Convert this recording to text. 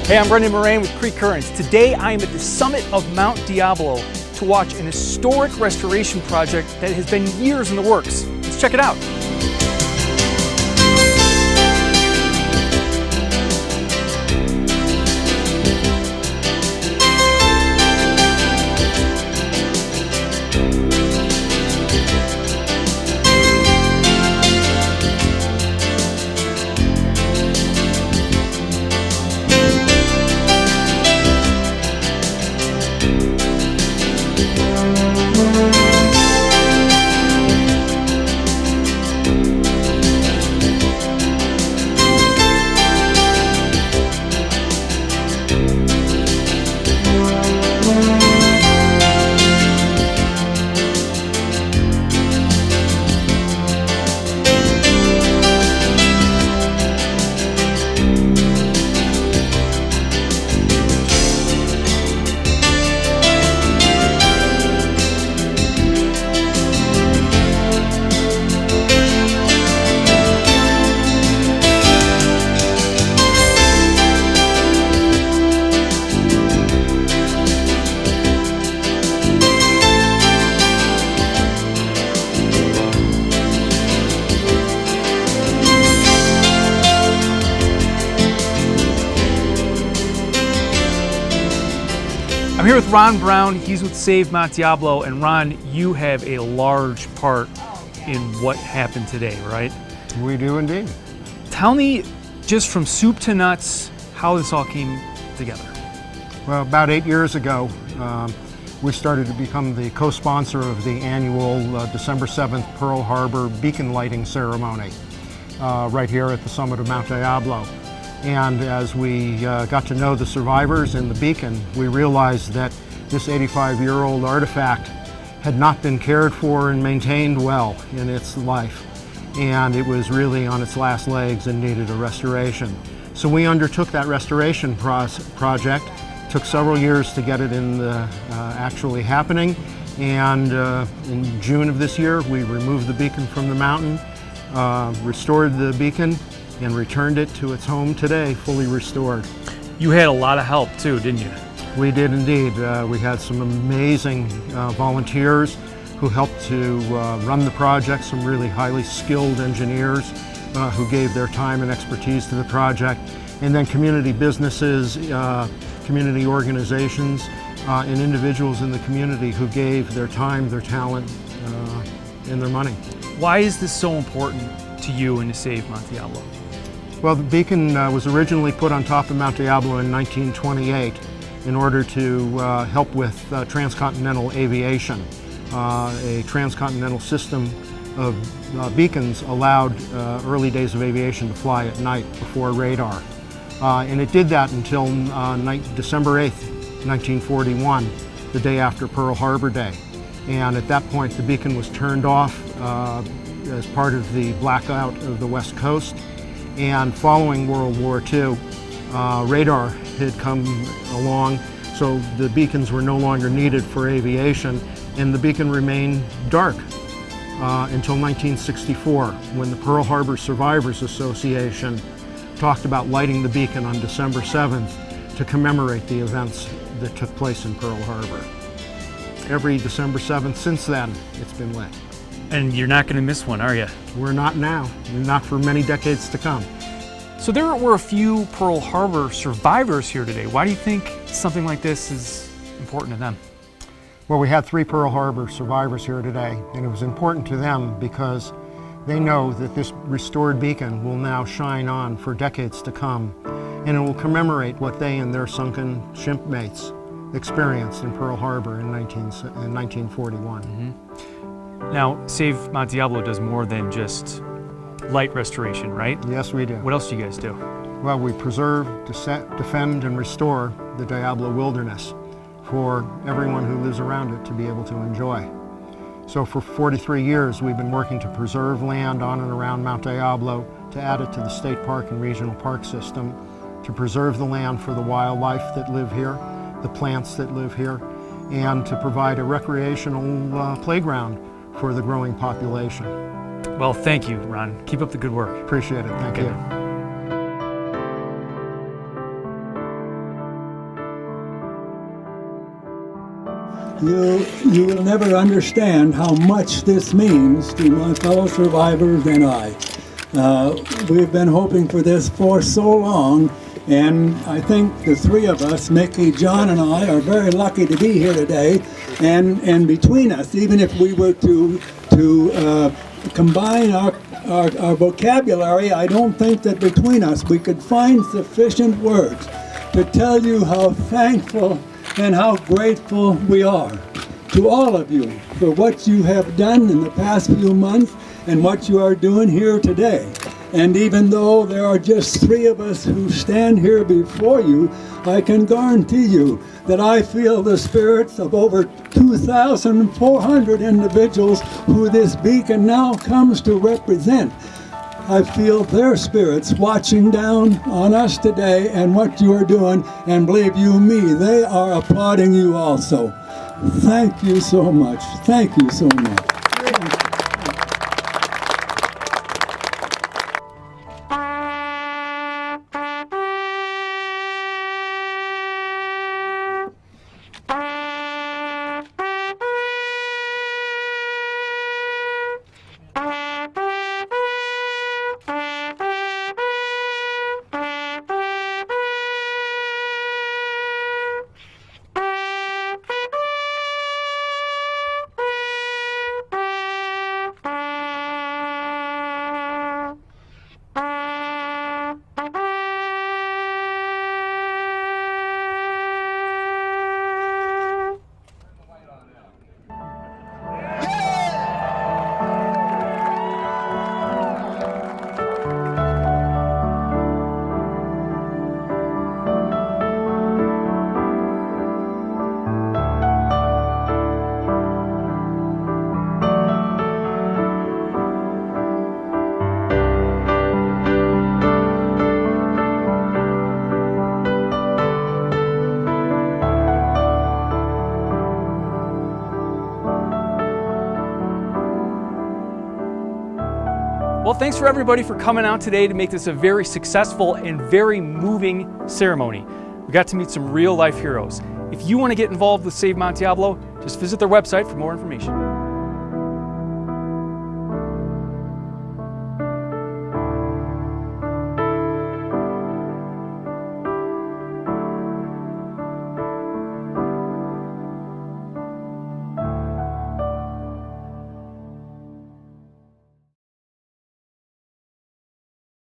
Hey, I'm Brendan Moraine with Creek Currents. Today I am at the summit of Mount Diablo to watch an historic restoration project that has been years in the works. Let's check it out. I'm here with Ron Brown. He's with Save Mount Diablo. And Ron, you have a large part in what happened today, right? We do indeed. Tell me, just from soup to nuts, how this all came together. Well, about 8 years ago, we started to become the co-sponsor of the annual December 7th Pearl Harbor beacon lighting ceremony right here at the summit of Mount Diablo. And as we got to know the survivors in the beacon, we realized that this 85-year-old artifact had not been cared for and maintained well in its life. And it was really on its last legs and needed a restoration. So we undertook that restoration project. It took several years to get it in actually happening. And in June of this year, we removed the beacon from the mountain, restored the beacon, and returned it to its home today, fully restored. You had a lot of help too, didn't you? We did indeed. We had some amazing volunteers who helped to run the project, some really highly skilled engineers who gave their time and expertise to the project, and then community businesses, community organizations, and individuals in the community who gave their time, their talent, and their money. Why is this so important to you and to Save Mount Diablo? Well, the beacon was originally put on top of Mount Diablo in 1928 in order to help with transcontinental aviation. A transcontinental system of beacons allowed early days of aviation to fly at night before radar. And it did that until December 8th, 1941, the day after Pearl Harbor Day. And at that point, the beacon was turned off as part of the blackout of the West Coast. And following World War II, radar had come along, so the beacons were no longer needed for aviation, and the beacon remained dark until 1964, when the Pearl Harbor Survivors Association talked about lighting the beacon on December 7th to commemorate the events that took place in Pearl Harbor. Every December 7th since then, it's been lit. And you're not going to miss one, are you? We're not now, not for many decades to come. So there were a few Pearl Harbor survivors here today. Why do you think something like this is important to them? Well, we had 3 Pearl Harbor survivors here today, and it was important to them because they know that this restored beacon will now shine on for decades to come, and it will commemorate what they and their sunken shipmates experienced in Pearl Harbor in 1941. Mm-hmm. Now, Save Mount Diablo does more than just light restoration, right? Yes, we do. What else do you guys do? Well, we preserve, defend, and restore the Diablo wilderness for everyone who lives around it to be able to enjoy. So for 43 years, we've been working to preserve land on and around Mount Diablo, to add it to the state park and regional park system, to preserve the land for the wildlife that live here, the plants that live here, and to provide a recreational playground for the growing population. Well, thank you, Ron. Keep up the good work. Appreciate it. Thank you. You will never understand how much this means to my fellow survivors and I. We've been hoping for this for so long, and I think the three of us, Mickey, John, and I, are very lucky to be here today. And between us, even if we were to combine our vocabulary, I don't think that between us we could find sufficient words to tell you how thankful and how grateful we are to all of you for what you have done in the past few months and what you are doing here today. And even though there are just three of us who stand here before you, I can guarantee you that I feel the spirits of over 2,400 individuals who this beacon now comes to represent. I feel their spirits watching down on us today and what you are doing, and believe you me, they are applauding you also. Thank you so much. Thank you so much. Well, thanks for everybody for coming out today to make this a very successful and very moving ceremony. We got to meet some real life heroes. If you want to get involved with Save Mount Diablo, just visit their website for more information.